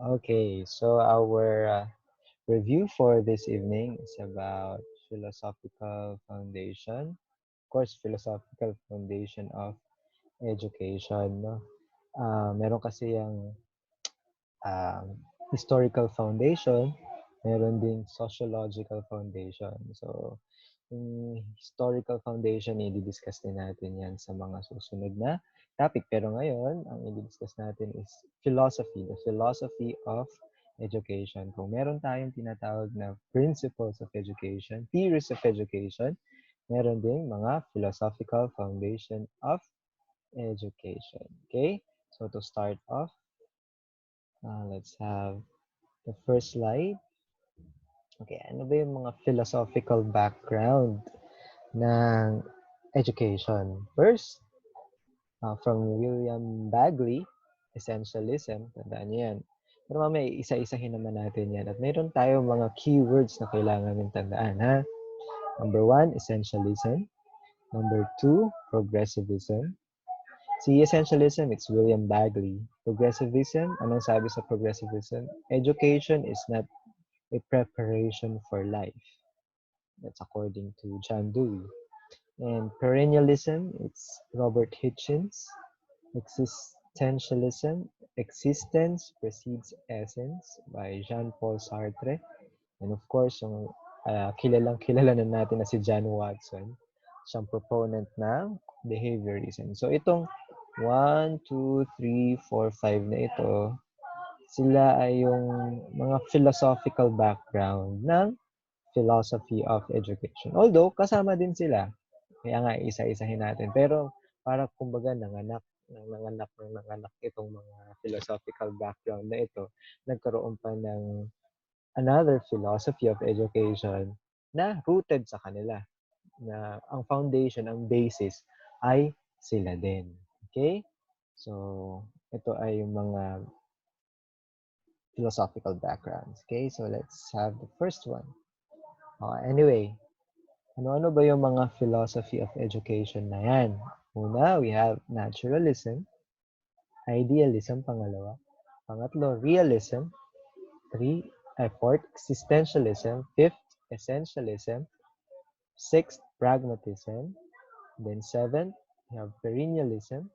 Okay, so our review for this evening is about philosophical foundation. Of course, philosophical foundation of education. No? Meron kasi yung um, historical foundation, meron ding sociological foundation. So, yung historical foundation, i-discuss din natin yan sa mga susunod na topic. Pero ngayon, ang i-discuss natin is philosophy, the philosophy of education. Kung meron tayong tinatawag na principles of education, theories of education, meron ding mga philosophical foundation of education. Okay? So to start off, let's have the first slide. Okay, ano ba yung mga philosophical background ng education? First, from William Bagley, Essentialism, tandaan niyo yan. Pero mamaya, isa-isahin naman natin yan. At mayroon tayong mga keywords na kailangan yung tandaan, ha? Number 1, Essentialism. Number 2, Progressivism. Si Essentialism, it's William Bagley. Progressivism, anong sabi sa Progressivism? Education is not a preparation for life. That's according to John Dewey. And perennialism, it's Robert Hitchens. Existentialism, existence precedes essence by Jean-Paul Sartre. And of course, yung kilalang-kilala na natin na si John Watson, siyang proponent ng behaviorism. So itong 1, 2, 3, 4, 5 na ito, sila ay yung mga philosophical background ng philosophy of education. Although, kasama din sila. Kaya nga, isa-isahin natin. Pero, para kumbaga nanganak itong mga philosophical background na ito, nagkaroon pa ng another philosophy of education na rooted sa kanila. Na ang foundation, ang basis, ay sila din. Okay? So, ito ay yung mga philosophical backgrounds. Okay? So, let's have the first one. Anyway, ano-ano ba yung mga philosophy of education na yan? Una, we have naturalism, idealism, pangalawa. Pangatlo, realism. Fourth, existentialism. Fifth, essentialism. Sixth, pragmatism. Then seventh, we have perennialism.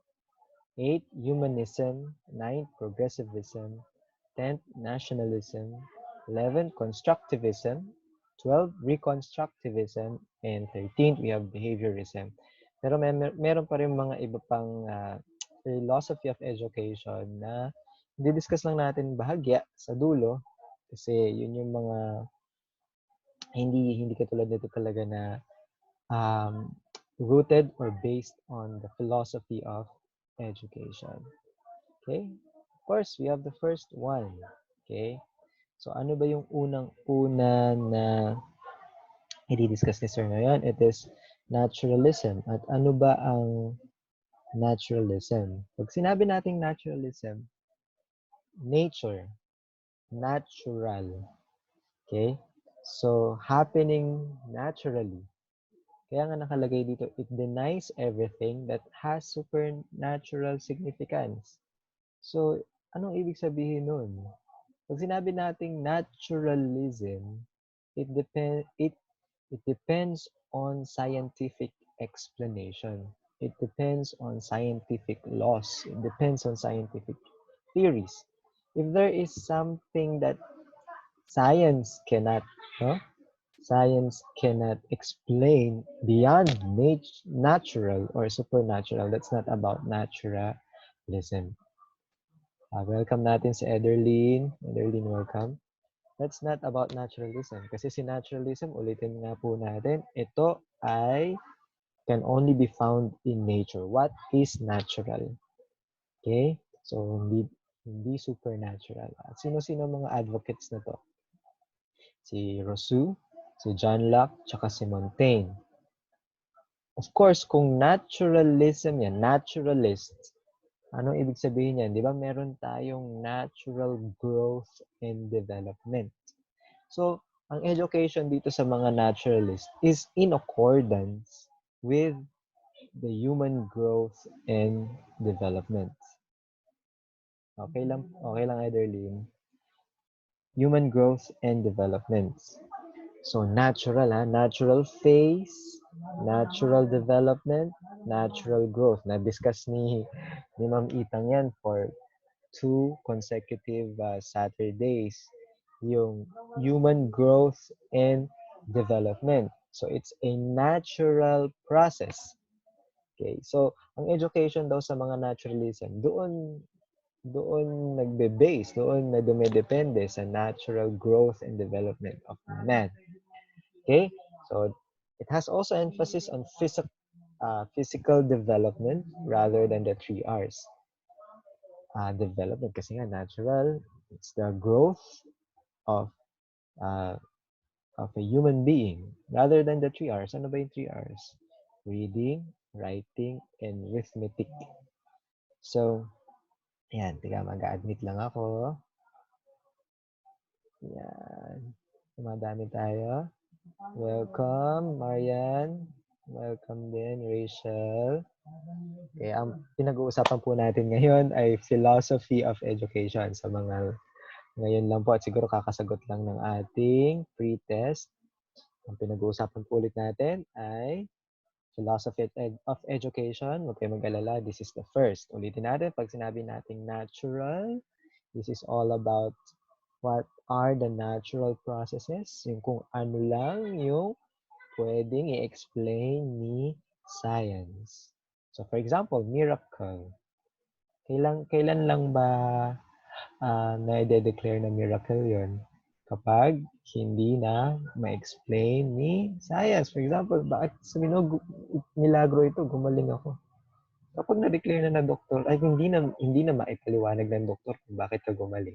Eighth, humanism. Ninth, progressivism. 10th, nationalism. 11th, constructivism. 12th, reconstructivism. And 13th, we have behaviorism. Pero meron pa rin mga iba pang philosophy of education na di-discuss lang natin bahagya sa dulo kasi yun yung mga hindi katulad nito talaga na rooted or based on the philosophy of education. Okay? Of course, we have the first one. Okay? So, ano ba yung unang-una na i-discuss ni Sir ngayon? It is naturalism. At ano ba ang naturalism? Pag sinabi nating naturalism, nature, natural. Okay? So, happening naturally. Kaya nga nakalagay dito, it denies everything that has supernatural significance. So, anong ibig sabihin nun? Pag sinabi nating naturalism, it depends on scientific explanation. It depends on scientific laws. It depends on scientific theories. If there is something that science cannot, no? Science cannot explain beyond natural or supernatural. That's not about naturalism. Welcome natin si Ederlyn. Ederlyn, welcome. That's not about naturalism. Kasi si naturalism, ulitin nga po natin, ito ay can only be found in nature. What is natural? Okay? So, hindi supernatural. At sino-sino mga advocates na to? Si Rousseau, si John Locke, tsaka si Montaigne. Of course, kung naturalism yan, naturalists, anong ibig sabihin yan? Di ba meron tayong natural growth and development. So, ang education dito sa mga naturalists is in accordance with the human growth and development. Okay lang, Ederlyn. human growth and development. So natural, natural phase, natural development, natural growth. Na-discuss ni Ma'am Itang yan for 2 consecutive Saturdays. Yung human growth and development. So it's a natural process. Okay, so ang education daw sa mga naturalism, doon nagbe-base, doon na dumedepende sa natural growth and development of man. Okay, so it has also emphasis on physical development rather than the 3 R's. Development kasi nga natural, it's the growth of uh, of a human being rather than the 3 R's. Ano ba yung 3 R's? Reading, writing, and arithmetic. So, ayan, tiga mag-admit lang ako. Ayan. Dumadami tayo. Welcome, Marian. Welcome din, Rachel. Okay, ang pinag-uusapan po natin ngayon ay philosophy of education sa mga ngayon lang po at siguro kakasagot lang ng ating pre-test. Ang pinag-uusapan po ulit natin ay philosophy of education. Huwag kayo mag-alala, this is the first. Ulitin natin, pag sinabi nating natural, this is all about what are the natural processes, yung kung ano lang yung pwedeng i-explain ni science. So, for example, miracle. Kailan lang ba na-declare na miracle yon? Kapag hindi na ma-explain ni science. For example, bakit sabihin mo, milagro ito, gumaling ako. Kapag na-declare na doktor, ay hindi na maipaliwanag ng doktor kung bakit ka gumaling.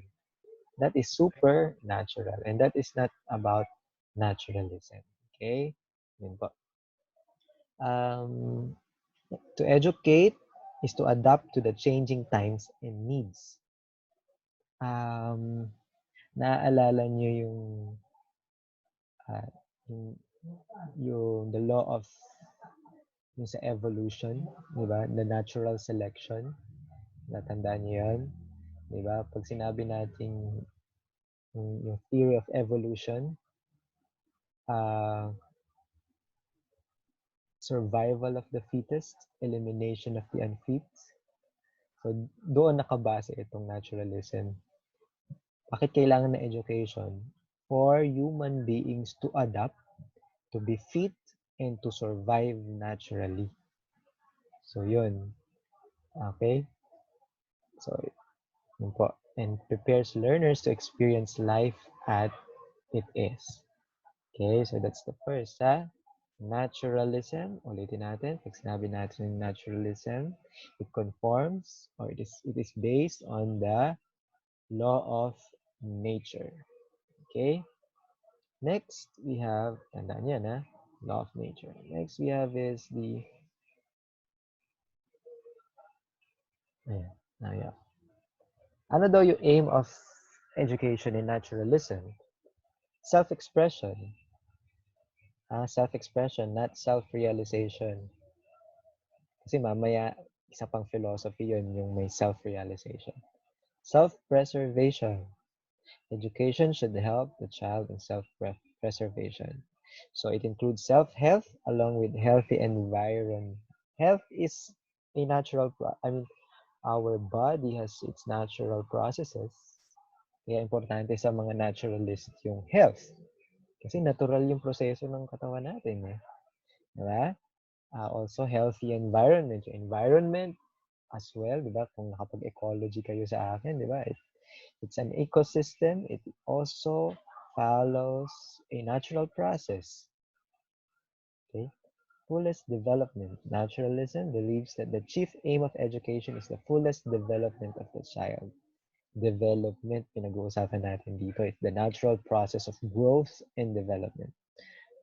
That is supernatural and that is not about naturalism. Okay? Yun po. To educate is to adapt to the changing times and needs. Naaalala niyo uh, yung the law of yung sa evolution, di ba? The natural selection. Natandaan niyo yun? Di ba? Pag sinabi natin yung theory of evolution, survival of the fittest, elimination of the unfit. So, doon nakabase itong naturalism. Bakit kailangan ng education? For human beings to adapt, to be fit, and to survive naturally. So, yun. Okay? So, yun po. And prepares learners to experience life as it is. Okay, so that's the first, naturalism. Ulitin natin. Pag sinabi natin naturalism, it conforms or it is based on the law of nature. Okay? Next, we have, tandaan yan, law of nature. Next, we have is the, ayan. Ano daw yung aim of education in naturalism? Self-expression. Self-expression, not self-realization. Kasi mamaya, isa pang philosophy yun, yung may self-realization. Self-preservation. Education should help the child in self-preservation. So it includes self-health along with healthy environment. Health is a natural, our body has its natural processes. Kaya importante sa mga naturalist yung health. Kasi natural yung proseso ng katawan natin. Diba? Also, healthy environment. Yung environment as well, diba? Kung nakapag-ecology kayo sa akin, diba? It's an ecosystem. It also follows a natural process. Okay? Fullest development. Naturalism believes that the chief aim of education is the fullest development of the child. Development, pinag-uusapan natin dito. It's the natural process of growth and development.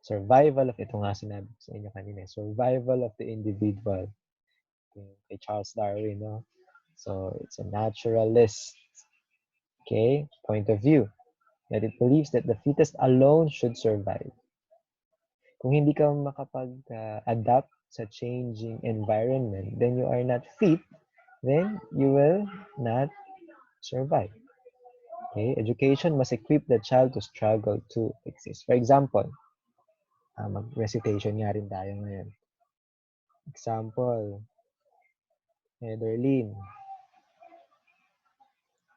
Survival of, ito nga sinabi ko sa inyo kanina, survival of the individual. Kay Charles Darwin, no? So, it's a naturalist, okay, point of view, that it believes that the fittest alone should survive. Kung hindi ka makapag-adapt sa changing environment, then you are not fit, then you will not survive. Okay? Education must equip the child to struggle to exist. For example, mag-recitation nga rin tayo ngayon. Example, Heatherlyn.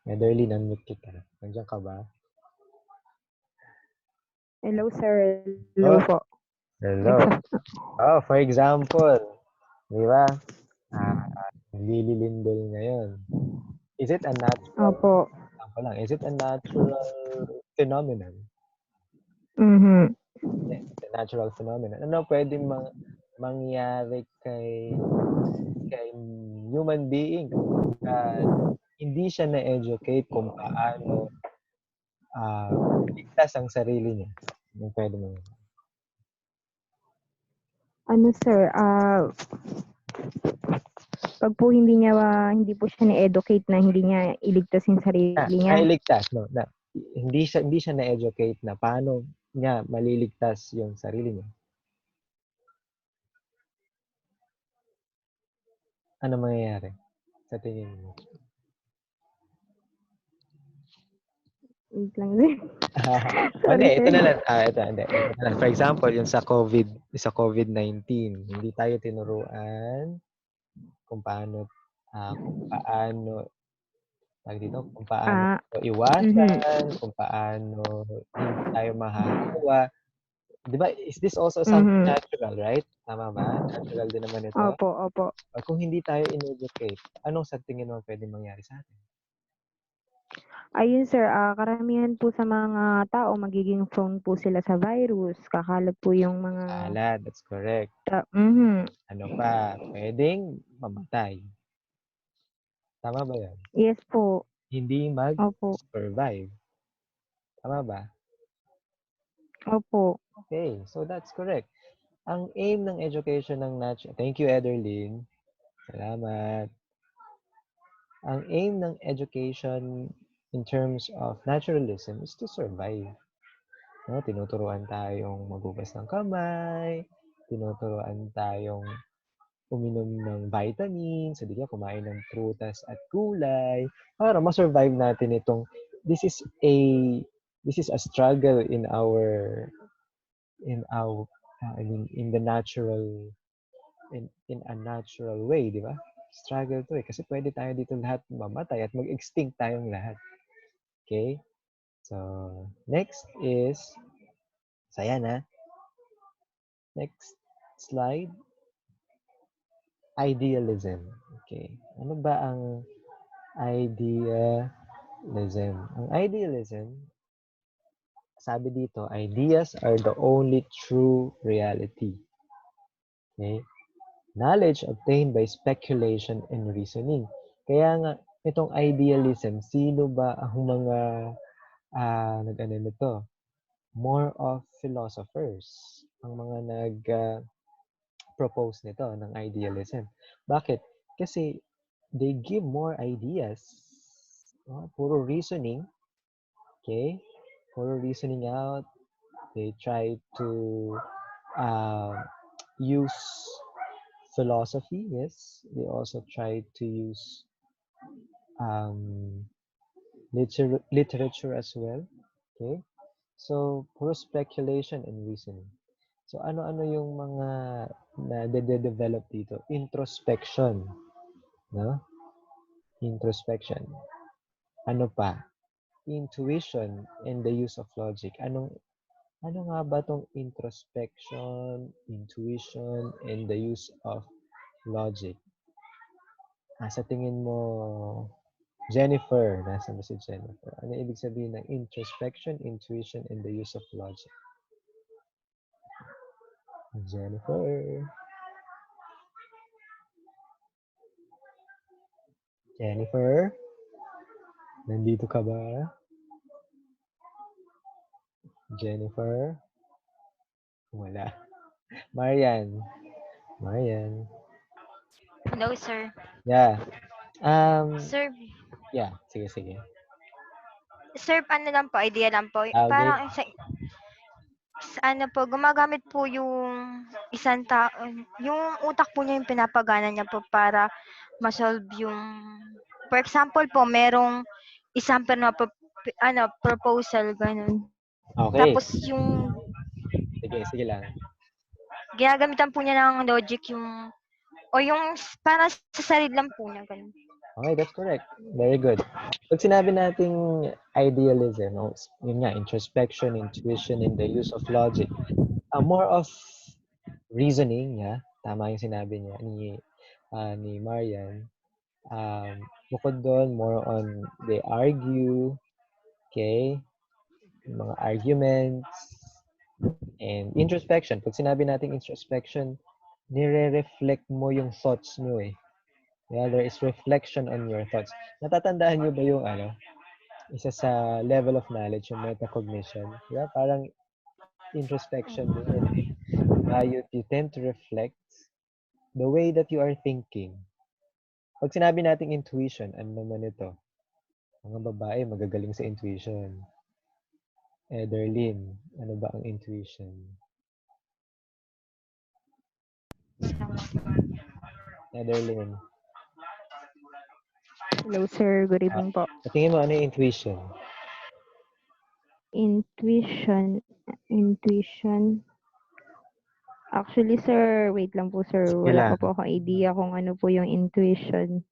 Heatherlyn, unmute ka. Nandiyan ka ba? Hello, sir. Hello Oh, po. hello. Oh, for example, di ba? Lililindol ngayon. Is it a natural, Opo. example lang, is it a natural phenomenon? Mhm. Yes, it's a natural phenomenon. Ano pwedeng mangyari kay human being kapag hindi siya na-educate kung paano ligtas ang sarili niya? Anong pwede mangyari? Ano, sir, pag po hindi po siya na-educate na hindi niya iligtas yung sarili niya. Iligtas, no? Na, hindi siya na-educate na paano niya maliligtas yung sarili niya. Ano mangyayari sa tingin mo? Wait lang, sir. Hindi, Sorry, ito sir. na lang. Ito na lang. For example, yung sa COVID-19, hindi tayo tinuruan kung paano kung paano Ah, ito mhm. iwasan, kung paano hindi tayo mahahawa. 'Di ba? Is this also something Mhm. natural, right? Tama ba? Natural din naman ito. Opo, opo. Kung hindi tayo in-educate, anong sa tingin mo pwedeng mangyari sa atin? Ayun, sir, karamihan po sa mga tao magiging prone po sila sa virus. Kakalat po yung mga That's correct. mhm. Ano pa? Pwedeng mamatay. Tama ba yan? Yes po. Hindi Opo. mag-survive. Tama ba? Opo. Okay, so that's correct. Ang aim ng education ng Thank you, Ederlyn. Salamat. Ang aim ng education in terms of naturalism is to survive. No? Tinuturuan tayong maghugas ng kamay, tinuturuan tayong uminom ng vitamins, hindi ka kumain ng prutas at gulay para ma-survive natin itong this is a struggle in the natural in a natural way, di ba? Struggle to kasi pwede tayo dito lahat mamatay at mag-extinct tayong lahat. Okay? So, next is saya na. Next slide. Idealism. Okay. Ano ba ang idealism? Ang idealism, sabi dito, ideas are the only true reality. Okay? Knowledge obtained by speculation and reasoning. Kaya nga, itong idealism, sino ba ang mga nag-ano nito? More of philosophers. Ang mga propose nito ng idealism. Bakit? Kasi they give more ideas. Puro reasoning. Okay? Puro reasoning out. They try to use philosophy. Yes. They also try to use um, literature as well. Okay? So, puro speculation and reasoning. So, ano-ano yung mga na-develop dito? Introspection. No? Introspection. Ano pa? Intuition and the use of logic. Ano nga ba tong introspection, intuition, and the use of logic? Sa tingin mo, Jennifer, nasa ba si Jennifer? Ano ibig sabihin ng introspection, intuition, and the use of logic? Jennifer. Jennifer? Nandito ka ba? Jennifer? Wala. Marian. Marian. Hello, sir. Yeah. Sir, Yeah. Sige. sir, ano lang po, idea lang po. Okay. Parang ano po, gumagamit po yung isang tao, yung utak po niya yung pinapagana niya po para ma-solve yung, for example po, merong isang proposal, gano'n. Okay. Tapos yung Sige, sige lang. ginagamitan po niya ng logic yung o yung parang sa sarili lang po niya, gano'n. Okay, that's correct. Very good. Pag sinabi nating idealism, yun nga, introspection, intuition, and the use of logic, more of reasoning, yeah, tama yung sinabi niya ni Marian. Bukod doon, more on they argue, okay, yung mga arguments, and introspection. Pag sinabi nating introspection, nire-reflect mo yung thoughts mo eh. Yeah, there is reflection on your thoughts. Natatandaan niyo ba yung isa sa level of knowledge, yung metacognition? Yeah, parang introspection din yun eh. You tend to reflect the way that you are thinking. Pag sinabi nating intuition, ano naman ito? Mga babae magagaling sa intuition. Ederlyn, ano ba ang intuition? Ederlyn, Hello, sir. Good evening po. sa tingin mo ano yung intuition? Intuition. Intuition. Actually, sir, wait lang po, sir. Sige Wala lang. pa po akong idea kung ano po yung intuition.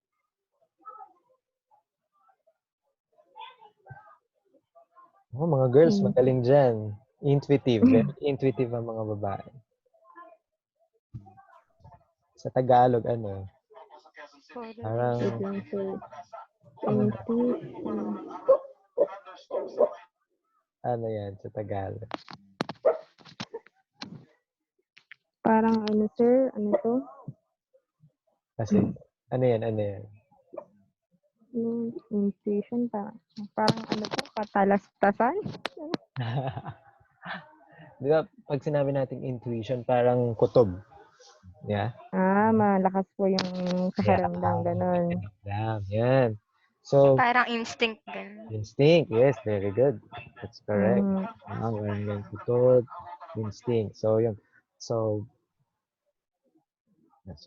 Oh, mga girls, In, magaling dyan. Intuitive. Very intuitive ang mga babae. Sa Tagalog, ano? Parang, wait lang, sir. ano ba? Intuition. Ano yan sa Tagalog? Parang ano, sir? Ano to? Kasi, ano yan, ano yan? Intuition, parang ano to? Katalastasan? Di ba, pag sinabi nating intuition, parang kutob. Yeah? Malakas po yung Yeah. pakiramdam, ganun. Yan. So, Parang instinct, gano'n. instinct. Yes, very good. That's correct. Mm, When kutob, instinct. So, yun. So,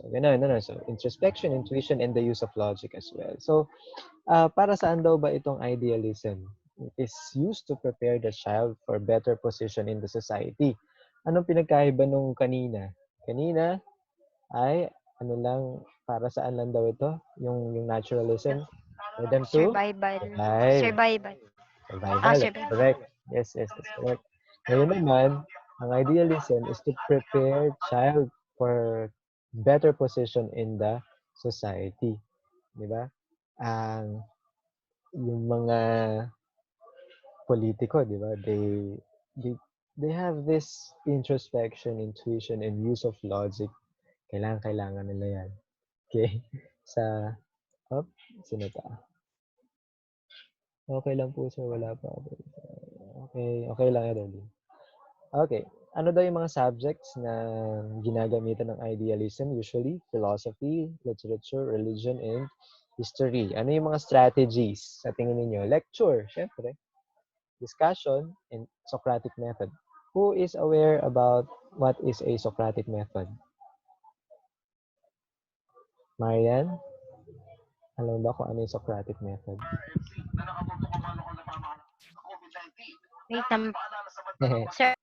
ganun. So, introspection, intuition, and the use of logic as well. So, para saan daw ba itong idealism? It is used to prepare the child for better position in the society. Anong pinagkaiba nung kanina? Kanina ay ano lang, para saan lang daw ito? Yung naturalism? For them to Survival. survive. Survival. Survival, that's Survival. correct. Yes, that's correct. Ngayon naman, ang idealism is to prepare child for better position in the society. Di ba? Ang yung mga politiko, di ba? They they have this introspection, intuition, and use of logic. Kailangan nila yan. Okay? Sa, sino pa? Okay lang po sir, wala pa ako. Okay lang yan. Okay. Ano daw yung mga subjects na ginagamitan ng idealism? Usually, philosophy, literature, religion, and history. Ano yung mga strategies sa tingin ninyo? Lecture, syempre. Discussion, and Socratic method. Who is aware about what is a Socratic method? Marian? Alam ba kung ano yung Socratic method? Wait lang. Sir,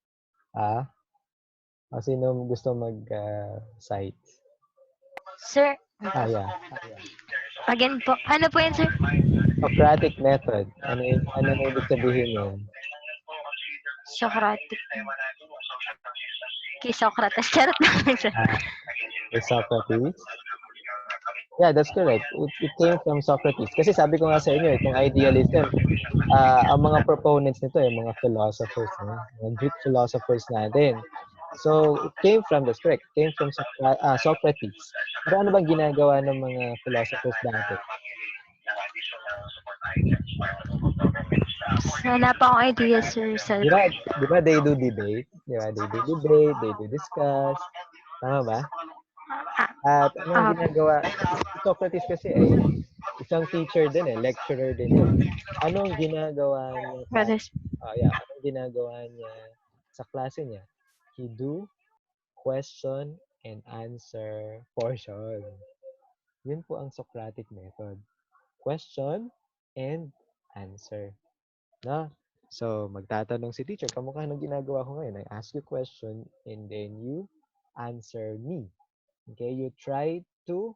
Ah? O sino gusto mag-cite? sir. Yeah. Again po. Ano po yan, sir? Socratic method. Ano ibig sabihin yun? Socratic. Kay Socrates. Charot lang, sir. Socrates? Yeah, that's correct. It came from Socrates. Kasi sabi ko nga sa inyo, itong idealism, ang mga proponents nito, mga philosophers, mga Greek philosophers natin. So, it came from, that's correct, it came from Socrates. Pero ano bang ginagawa ng mga philosophers dati? Wala pa akong idea, sir. Di ba they do debate? Di ba? They do debate, they do discuss. Tama ba? At ano ang ginagawa? Si Socrates kasi ay isang teacher din lecturer din yun. Anong ginagawa niya anong ginagawa niya sa klase niya? He do question and answer portion. Yun po ang Socratic method. Question and answer. Na? So, magtatanong si teacher, kamukha ng ginagawa ko ngayon. I ask you question and then you answer me. Okay? You try to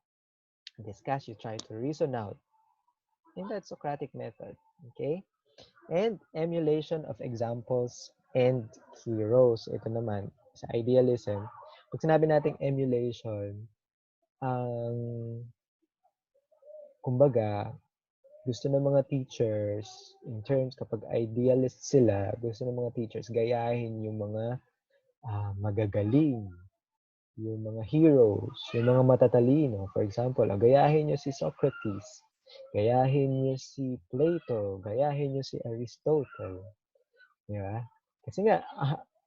discuss, you try to reason out in that Socratic method. Okay? And emulation of examples and heroes. Ito naman, sa idealism. Pag sinabi nating emulation, ang kumbaga, gusto ng mga teachers, in terms kapag idealist sila, gusto ng mga teachers gayahin yung mga magagaling, yung mga heroes, yung mga matatalino. For example, gayahin nyo si Socrates, gayahin nyo si Plato, gayahin nyo si Aristotle. Di ba? Kasi nga,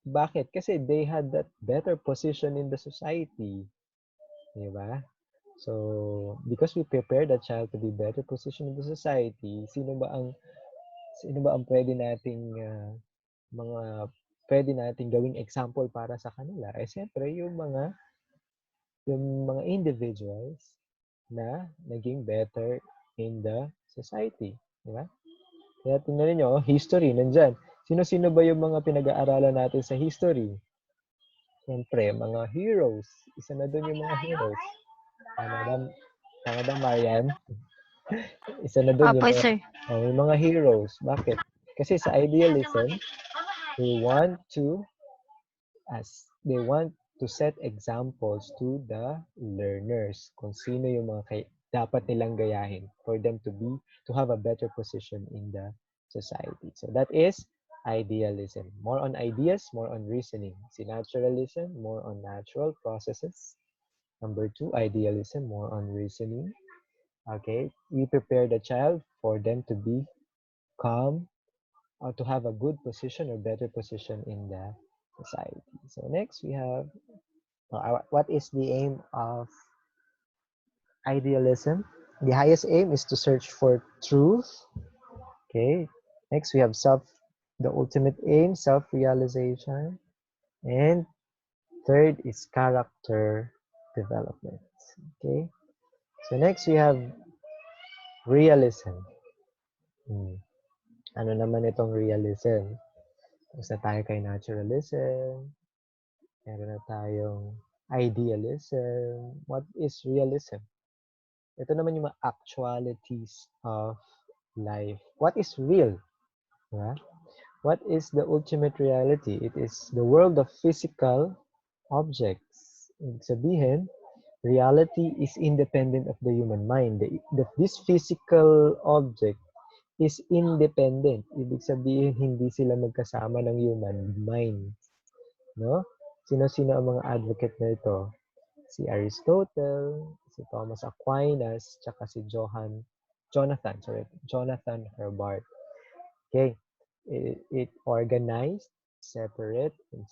bakit? Kasi they had that better position in the society. Di ba? So, because we prepare the child to be better positioned in the society, sino ba ang pwede nating mga pwede nating gawing example para sa kanila? Eh siyempre yung mga individuals na naging better in the society, di ba? Kaya tingnan niyo, history nandiyan. Sino-sino ba yung mga pinag-aaralan natin sa history? Siyempre, mga heroes. Isa na doon yung mga heroes. Tama ba? Tama ba, Marian? Isa na doon Opo, sir. yung mga heroes. Bakit? Kasi sa idealism, they want to they want to set examples to the learners kung sino yung mga dapat nilang gayahin for them to have a better position in the society. So that is idealism. More on ideas, more on reasoning. Si naturalism, more on natural processes. Number 2, idealism, more on reasoning. Okay, we prepare the child for them to be calm or to have a good position or better position in the society. So next we have what is the aim of idealism? The highest aim is to search for truth. Okay. Next we have the ultimate aim, self-realization. And third is character development. Okay. So next we have realism. Ano naman itong realism? Tapos na tayo kay naturalism. Meron na tayong idealism. What is realism? Ito naman yung mga actualities of life. What is real? Yeah? What is the ultimate reality? It is the world of physical objects. Ibig sabihin, reality is independent of the human mind. This physical object is independent. Ibig sabihin, hindi sila magkasama ng human mind. No? Sino-sino ang mga advocate na ito? Si Aristotle, si Thomas Aquinas, tsaka si Jonathan Herbart. Okay. It organized, separate, and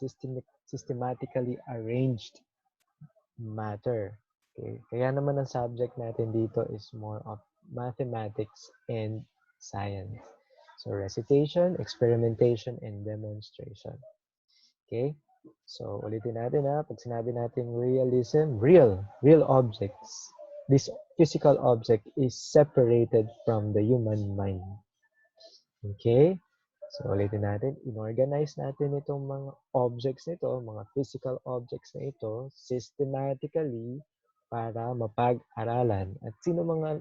systematically arranged matter. Okay. Kaya naman ang subject natin dito is more of mathematics and science. So recitation, experimentation, and demonstration. Okay? So, ulitin natin pag sinabi natin realism, real objects. This physical object is separated from the human mind. Okay? So, ulitin natin, inorganize natin itong mga objects nito, mga physical objects na ito, systematically para mapag-aralan. At sino mga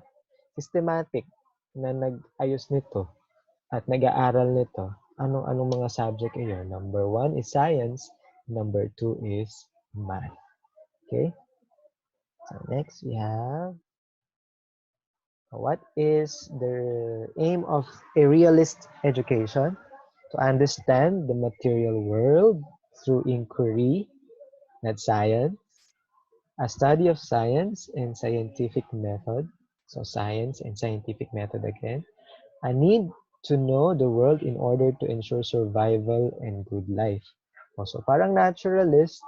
systematic na nag-ayos nito at nag-aaral nito? Anong mga subject iyon? Number 1 is science. Number 2 is math. Okay? So next we have what is the aim of a realist education? To understand the material world through inquiry, not science. A study of science and scientific method. So science and scientific method again. A need to know the world in order to ensure survival and good life. Also, parang naturalist,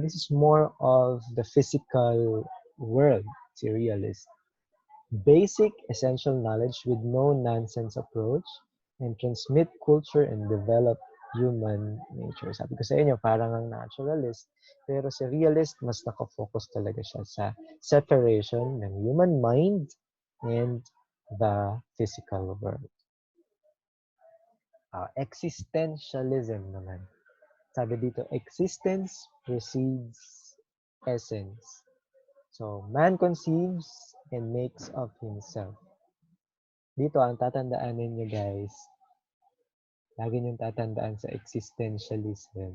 this is more of the physical world, si realist. Basic, essential knowledge with no-nonsense approach and transmit culture and develop human nature. Sabi ko sa inyo, parang ang naturalist, pero si realist, mas nakafocus talaga siya sa separation ng human mind and the physical world. Existentialism naman. Sabi dito, existence precedes essence. So, man conceives and makes of himself. Dito, ang tatandaan ninyo guys, lagi niyong tatandaan sa existentialism,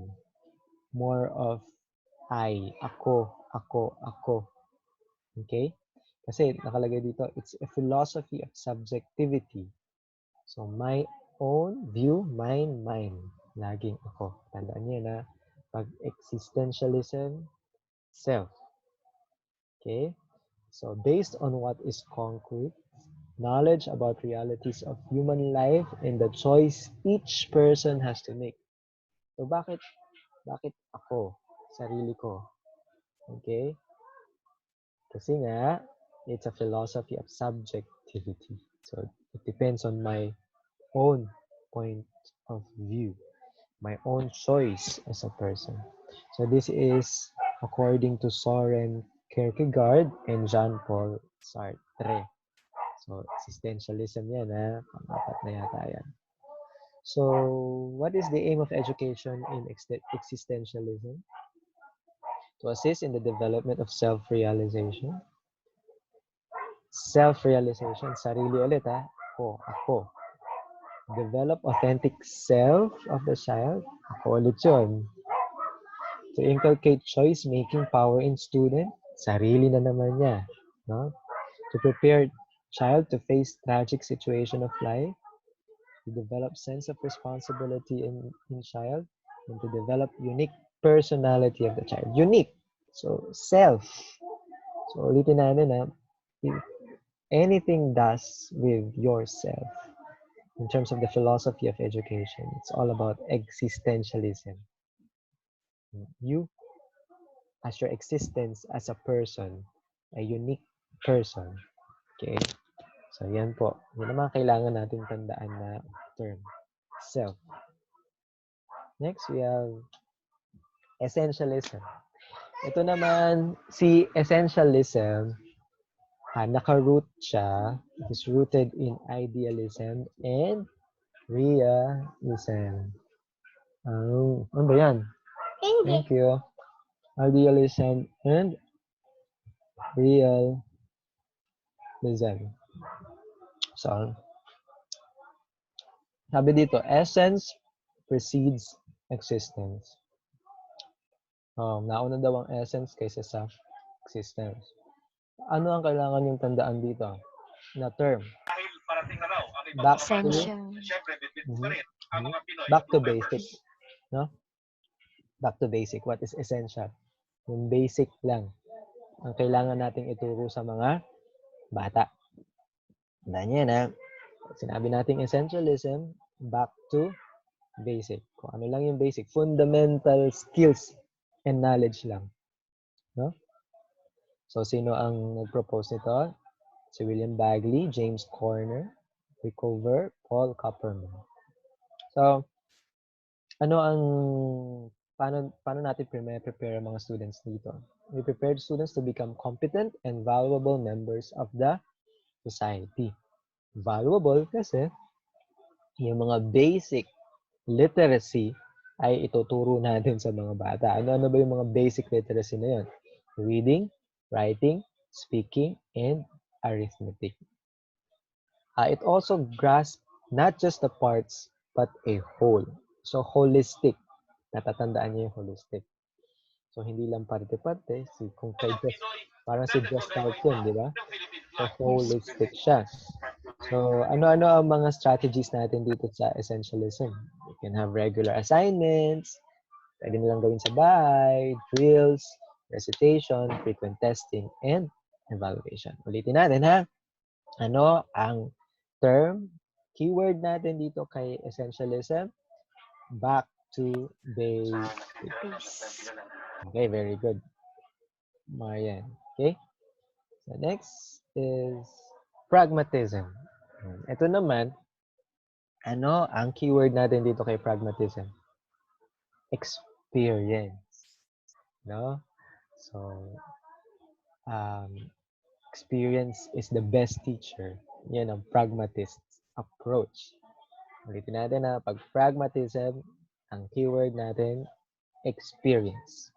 more of I, ako. Okay? Kasi nakalagay dito, it's a philosophy of subjectivity. So, my own view, mine. Laging ako. Tandaan niyo na pag existentialism, self. Okay? So, based on what is concrete, knowledge about realities of human life and the choice each person has to make. So, bakit ako? Sarili ko. Okay? Kasi nga, it's a philosophy of subjectivity. So, it depends on my own point of view, my own choice as a person. So, this is according to Soren Kierkegaard and Jean-Paul Sartre. So, existentialism yan, ha? Pang-apat na yata yan. So, what is the aim of education in existentialism? To assist in the development of self-realization. Self-realization, sarili ulit ha. Ako. Develop authentic self of the child. Ako ulit yun. To inculcate choice-making power in student. Sarili na naman niya. No? To prepare child to face tragic situation of life. To develop sense of responsibility in child. And to develop unique personality of the child. Unique. So, self. So, ulitin natin ha. Anything does with yourself. In terms of the philosophy of education, it's all about existentialism. You, as your existence as a person, a unique person. Okay? So, yan po. Yan naman kailangan natin tandaan na term. Self. Next, we have essentialism. Ito naman, si essentialism, naka-root siya. It is rooted in idealism and realism. Ano ba yan? Thank you. Idealism and realism. So, sabi dito, essence precedes existence. Nauna daw ang essence kaysa sa existence. Ano ang kailangan yung tandaan dito? Na term. Back to, Essential. back to basic. No? Back to basic. What is essential? Yung basic lang. Ang kailangan nating ituro sa mga bata. Tandaan niya na, sinabi nating essentialism, back to basic. Kung ano lang yung basic. Fundamental skills and knowledge lang. No? So, sino ang nag-propose nito? Si William Bagley, James Corner, Rickover, Paul Kupperman. So, paano natin prepare ang mga students dito? We prepare students to become competent and valuable members of the society. Valuable kasi yung mga basic literacy ay ituturo natin sa mga bata. Ano ba yung mga basic literacy na yun? Reading, writing, speaking, and arithmetic. It also grasps not just the parts, but a whole. So, holistic. Natatandaan niyo yung holistic. So, hindi lang parte-parte. Kung kay Just, parang si Just Start yun, di ba? So, Yes. holistic siya. So, ano-ano ang mga strategies natin dito sa essentialism? You can have regular assignments, pwede nilang gawin sa bahay, drills, recitation, frequent testing, and evaluation. Ulitin natin ha. Ano ang term, keyword natin dito kay essentialism? Back to basic. Okay, very good. Marian. Okay? So next is pragmatism. Ito naman, ano ang keyword natin dito kay pragmatism? Experience. No? So, experience is the best teacher. Yan ang pragmatist approach. Ulitin natin na pag pragmatism, ang keyword natin, experience.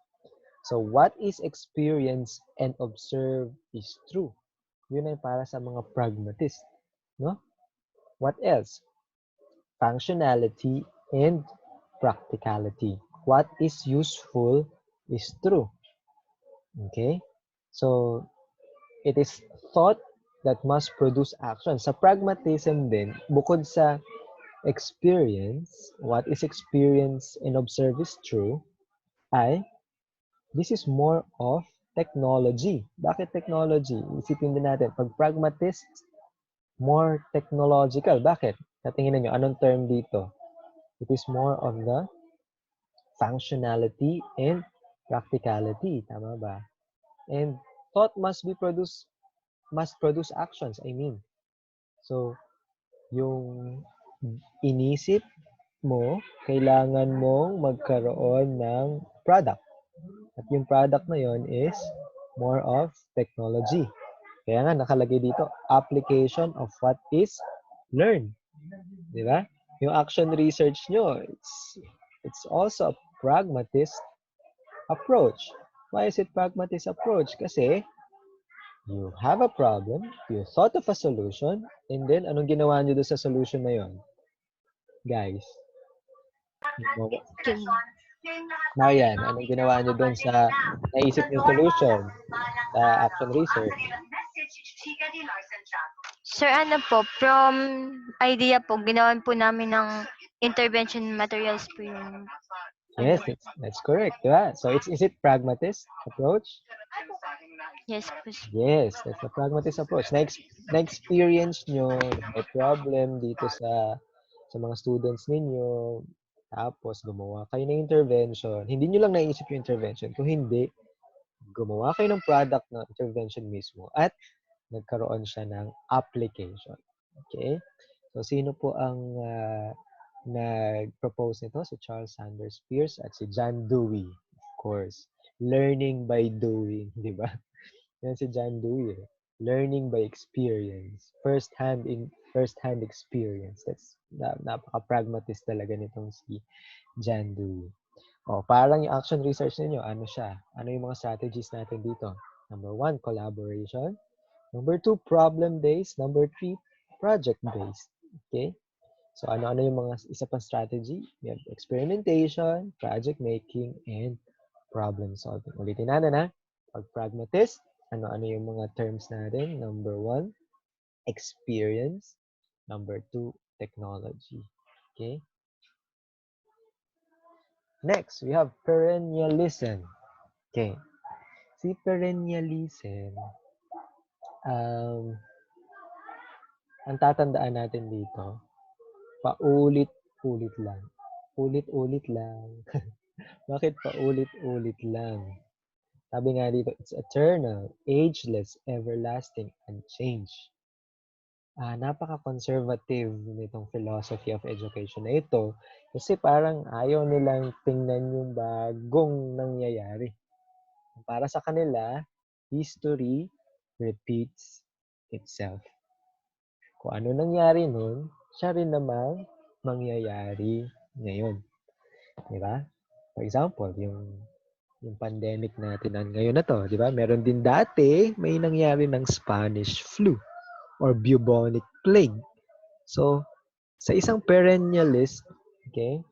So, what is experience and observe is true. Yun ay para sa mga pragmatist. No? What else? Functionality and practicality. What is useful is true. Okay? So, it is thought that must produce action. Sa pragmatism din, bukod sa experience, what is experience and observe is true, ay this is more of technology. Bakit technology? Isipin din natin, pag pragmatist, more technological. Bakit? Katingin nyo, anong term dito? It is more of the functionality and practicality. Tama ba? And thought must produce actions, I mean. So, yung inisip mo, kailangan mong magkaroon ng product. At yung product na yon is more of technology. Kaya nga nakalagay dito, application of what is learned. Di ba? Yung action research nyo, it's also a pragmatist approach. Why is it pragmatist approach? Kasi you have a problem, you thought of a solution, and then anong ginawa nyo doon sa solution na yon? Guys, Marian, anong ginawa nyo doon sa naisip yung solution sa action research? Sir, ano po, from idea po, ginawan po namin ng intervention materials po yung... Yes, that's correct. Diba? So, is it pragmatist approach? Yes po. Yes, that's a pragmatist approach. Na-experience nyo, may problem dito sa mga students ninyo, tapos gumawa kayo ng intervention. Hindi nyo lang naisip yung intervention. Kung hindi, gumawa kayo ng product ng intervention mismo at nagkaroon siya ng application. Okay? So, sino po ang nag-propose nito? Si Charles Sanders Peirce at si John Dewey. Of course. Learning by doing, di ba? Yan si John Dewey. Learning by experience. First-hand experience. That's napaka-pragmatist talaga nitong si John Dewey. Parang yung action research ninyo, ano siya? Ano yung mga strategies natin dito? Number 1, collaboration. Number 2, problem-based. Number 3, project-based. Okay? So, ano-ano yung mga isa pang strategy? We have experimentation, project making, and problem solving. Ulitin natin ha. Pag pragmatist, ano-ano yung mga terms natin? Number 1, experience. Number 2, technology. Okay? Next, we have perennialism. Okay. Si perennialism, ang tatandaan natin dito, paulit-ulit lang. Ulit-ulit lang. Bakit paulit-ulit lang? Sabi nga dito, it's eternal, ageless, everlasting, unchanged. Napaka-conservative nitong philosophy of education na ito kasi parang ayaw nilang tingnan yung bagong nangyayari. Para sa kanila, history repeats itself. Kung ano nangyari nun, siya rin namang mangyayari ngayon. Di ba? For example, yung pandemic natin ngayon na to, di ba? Meron din dati, may nangyari ng Spanish flu or bubonic plague. So, sa isang perennialist, okay?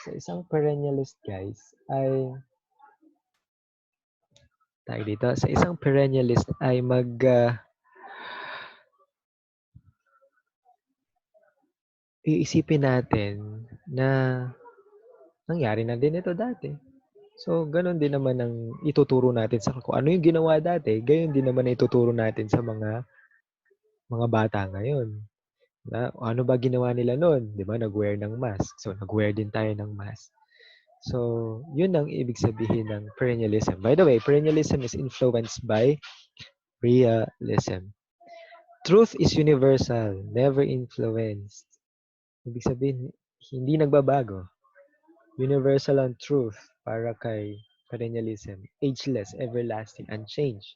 Sa isang perennialist, guys, ay sa isang perennialist ay iisipin natin na nangyari na din ito dati. So, ganun din naman ang ituturo natin sa kung ano yung ginawa dati, gayon din naman ituturo natin sa mga bata ngayon. Ano ba ginawa nila noon? 'Di ba? Nag-wear ng mask. So, nag-wear din tayo ng mask. So, yun ang ibig sabihin ng perennialism. By the way, perennialism is influenced by realism. Truth is universal, never influenced. Ibig sabihin, hindi nagbabago. Universal ang truth para kay perennialism. Ageless, everlasting, unchanged.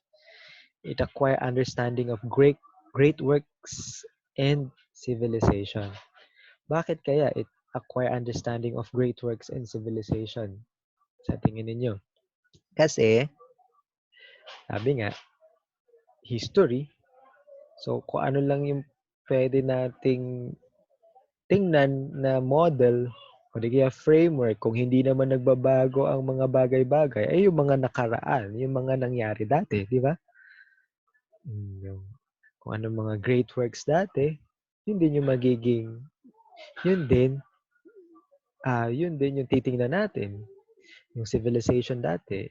It acquire understanding of great works and civilization. Bakit kaya it acquire understanding of great works and civilization? Sa tingin ninyo? Kasi, sabi nga, history. So, kung ano lang yung pwede nating tingnan na model o di kaya framework, kung hindi naman nagbabago ang mga bagay-bagay, ay yung mga nakaraan, yung mga nangyari dati, di ba? Yung, kung ano mga great works dati, yun din yung magiging, yun din, yun din yung titingnan natin. Yung civilization dati,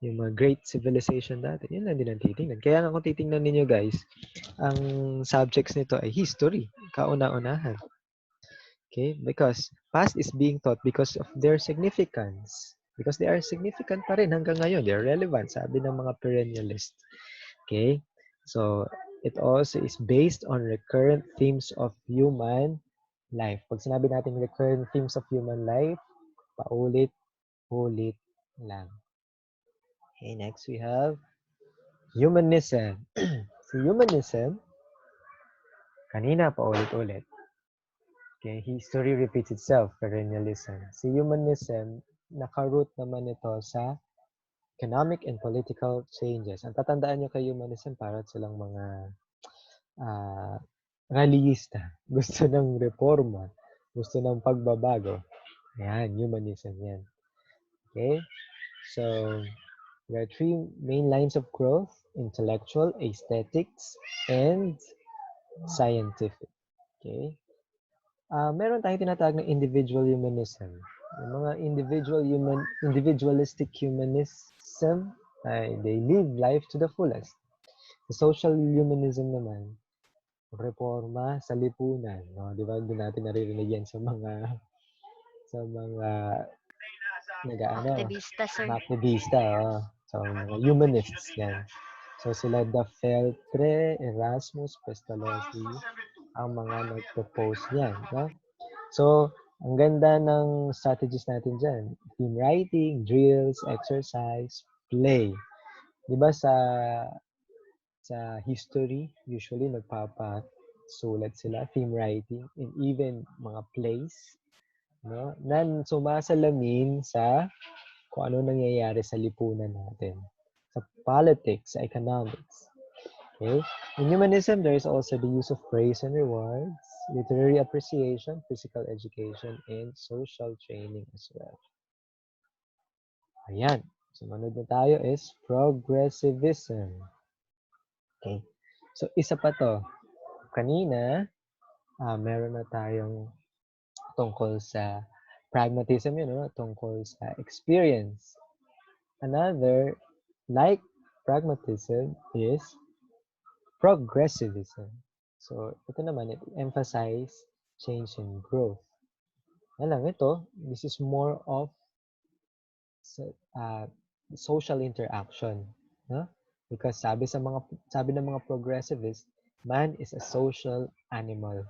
yung mga great civilization dati, yun lang din ang titingnan. Kaya nga kung titingnan ninyo guys, ang subjects nito ay history, kauna-unahan. Okay? Because past is being taught because of their significance. Because they are significant pa rin hanggang ngayon. They are relevant, sabi ng mga perennialists. Okay? So, it also is based on recurrent themes of human life. Pag sinabi natin recurrent themes of human life, paulit-ulit lang. Okay, next we have humanism. Si humanism, kanina paulit-ulit. Okay, history repeats itself, perennialism. Si humanism, nakaroot naman ito sa economic and political changes. Ang tatandaan nyo kay humanism, para silang mga uh, realista. Gusto ng reforma. Gusto ng pagbabago. Ayan, humanism yan. Okay? So, there are three main lines of growth: intellectual, aesthetics, and scientific. Okay? Meron tayong tinatawag na individual humanism. Yung mga individualistic humanism ay they live life to the fullest. Sa social humanism naman, reforma sa lipunan, no? Di ba? Doon natin naririnig yan sa mga nag-aano, Aktivista, sir. mga aktivista, oh. So, mga humanists yan. So, sila Da Feltre, Erasmus, Pestalozzi, ang mga nag-propose niyan, no? So, ang ganda ng strategies natin dyan. Theme writing, drills, exercise, play. Di ba sa history, usually nagpapasulat sila, theme writing, and even mga plays, no? Na sumasalamin sa kung ano nangyayari sa lipunan natin. Sa politics, sa economics. Okay? In humanism, there is also the use of praise and rewards, literary appreciation, physical education, and social training as well. Ayan. Sumunod na tayo is progressivism. Okay. So, isa pa to. Kanina, meron na tayong tungkol sa pragmatism yun, no? Tungkol sa experience. Another, like pragmatism, is progressivism. So, ito naman, it emphasize change and growth. Alam, ito, this is more of uh, social interaction. No? Because sabi ng mga progressivists, man is a social animal.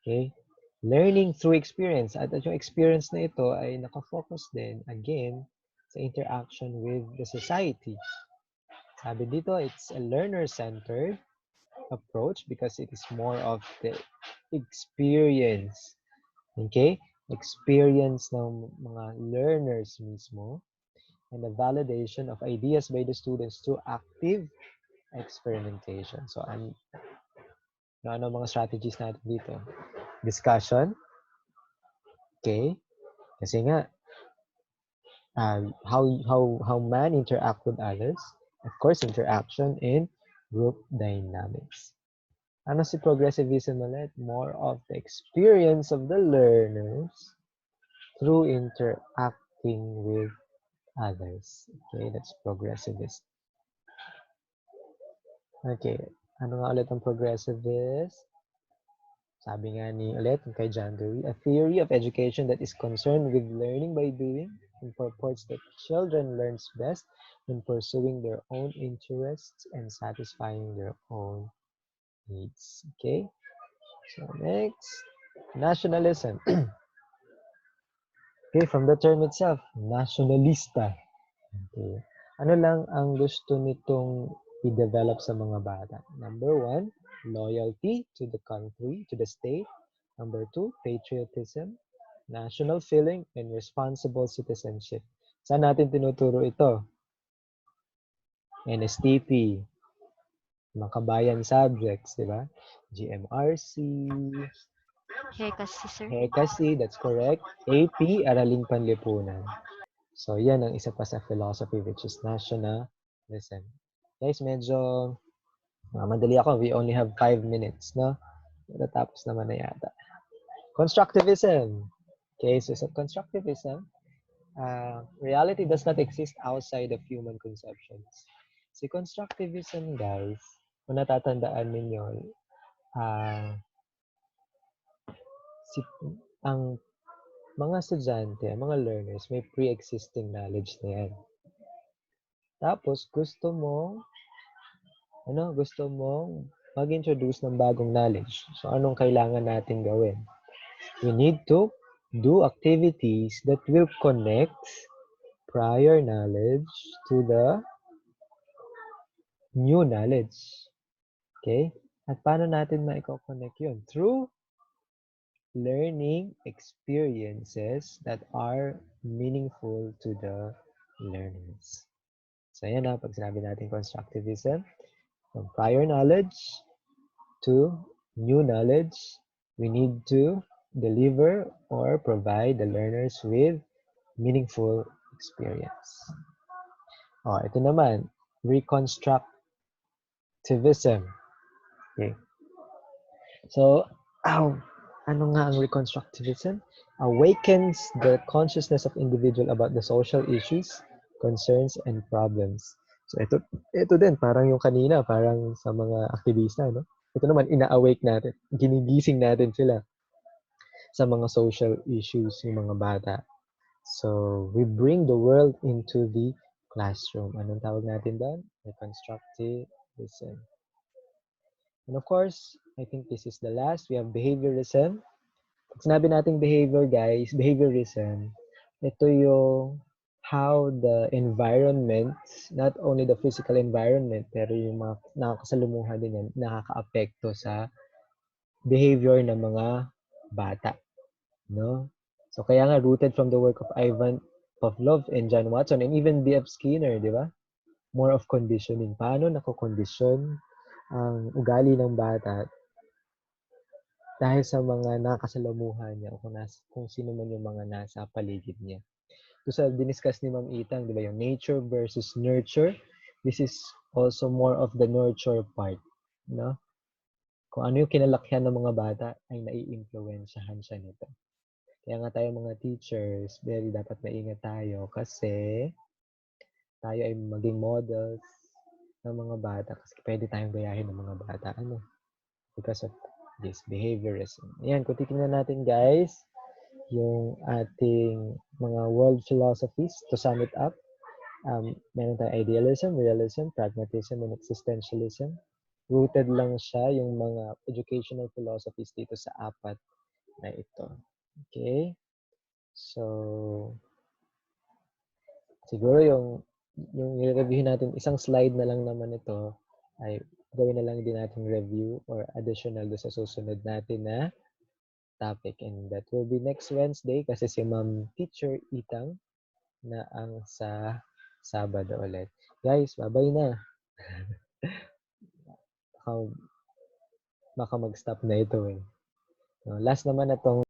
Okay? Learning through experience. At yung experience na ito ay nakafocus din, again, sa interaction with the society. Sabi dito, it's a learner-centered approach because it is more of the experience. Okay? Experience ng mga learners mismo and the validation of ideas by the students through active experimentation. So, ano mga strategies natin dito? Discussion. Okay? Kasi nga, how man interact with others. Of course, interaction and group dynamics. Ano si progressivism ulit? More of the experience of the learners through interacting with others. Okay, that's progressivist. Okay, ano nga ulit ang progressivist? Sabi nga ni ulit kay John Dewey, a theory of education that is concerned with learning by doing and purports that children learns best when pursuing their own interests and satisfying their own needs. Okay? So next, nationalism. Okay, from the term itself, nationalista. Okay. Ano lang ang gusto nitong i-develop sa mga bata? Number one, loyalty to the country, to the state, Number 2, patriotism, national feeling, and responsible citizenship. Saan natin tinuturo ito? NSTP, mga kabayan subjects, di ba? GMRC, Kasi, sir. HECASI, that's correct. AP, Araling Panlipunan. So, yan ang isa pa sa philosophy, which is nationalism. Guys, medyo madali ako. We only have 5 minutes, no? Natapos naman na yata. Constructivism. Okay, so sa constructivism, reality does not exist outside of human conceptions. Si constructivism, guys, kung natatandaan ninyo, si, ang mga estudyante, mga learners, may pre-existing knowledge na yan. Tapos, gusto mong mag-introduce ng bagong knowledge. So, anong kailangan natin gawin? We need to do activities that will connect prior knowledge to the new knowledge. Okay? At paano natin ma-connect yun? Through learning experiences that are meaningful to the learners. So, yan na, pag sinabi natin constructivism, from prior knowledge to new knowledge, we need to deliver or provide the learners with meaningful experience. Ito naman, reconstructivism. Okay. So, ano nga ang reconstructivism? Awakens the consciousness of individual about the social issues, concerns, and problems. So, ito din, parang yung kanina, parang sa mga aktivista, no? Ito naman, ina-awake natin. Ginigising natin sila sa mga social issues, yung mga bata. So, we bring the world into the classroom. Anong tawag natin doon? Reconstructivism. And of course, I think this is the last. We have behaviorism. Pag sinabi nating behavior, guys, behaviorism, ito yung how the environment, not only the physical environment, pero yung mga nakakasalumuha din yan, nakaka-apekto sa behavior ng mga bata. No? So, kaya nga rooted from the work of Ivan Pavlov and John Watson and even B.F. Skinner, di ba? More of conditioning. Paano nakokondisyon ang ugali ng bata dahil sa mga nakasalamuhan niya o kung sino man yung mga nasa paligid niya. Ito sa diniscuss ni Ma'am Itang, di ba, yung nature versus nurture. This is also more of the nurture part. No? Kung ano yung kinalakihan ng mga bata ay nai-influensyahan siya nito. Kaya nga tayo mga teachers, very dapat maingat tayo kasi tayo ay maging models ng mga bata kasi pwede tayong gayahin ng mga bata. Because of this behaviorism. Ayan, kung titingnan natin guys, yung ating mga world philosophies, to sum it up, meron tayong idealism, realism, pragmatism, and existentialism. Rooted lang siya yung mga educational philosophies dito sa apat na ito. Okay? So, siguro yung i-review natin, isang slide na lang naman ito, ay gawin na lang din natin review or additional do sa susunod natin na topic. And that will be next Wednesday kasi si Ma'am Teacher Itang na ang sa Sabado ulit. Guys, bye-bye na. Baka mag-stop na ito eh. Last naman na tong